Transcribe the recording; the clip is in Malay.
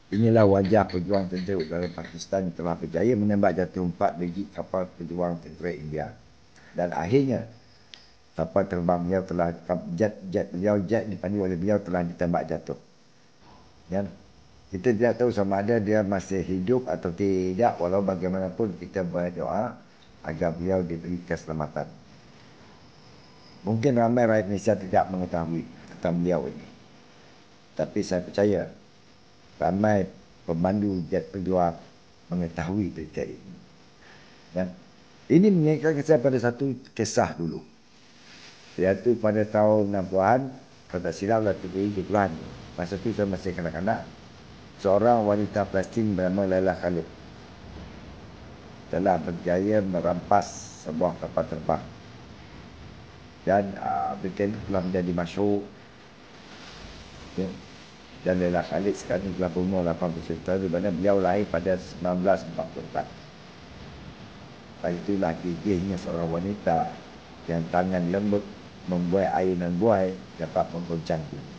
Inilah wajah pejuang tentera utara Pakistan yang telah berjaya menembak jatuh 4 biji kapal pejuang tentera India. Dan akhirnya, kapal terbang beliau telah, jet dipandu oleh beliau telah ditembak jatuh. Dan kita tidak tahu sama ada dia masih hidup atau tidak, walau bagaimanapun kita berdoa agar beliau diberi keselamatan. Mungkin ramai rakyat Malaysia tidak mengetahui tentang beliau ini. Tapi saya percaya ramai pemandu jet pejuang mengetahui berita ini. Dan ini mengingatkan saya pada satu kisah dulu. Iaitu pada tahun 60-an, kalau tak silap lah 70-an. Masa itu saya masih kanak-kanak. Seorang wanita Palestin bernama Laila Khalid telah berjaya merampas sebuah kapal terbang. Dan berita itu telah menjadi masyhur. Ya. Dan Laila Khalid sekarang telah berumur 80 tahun, di mana beliau lahir pada 1944. Pada itulah gigihnya seorang wanita yang tangan lembut membuat ayunan buai dapat menggoncang bumi.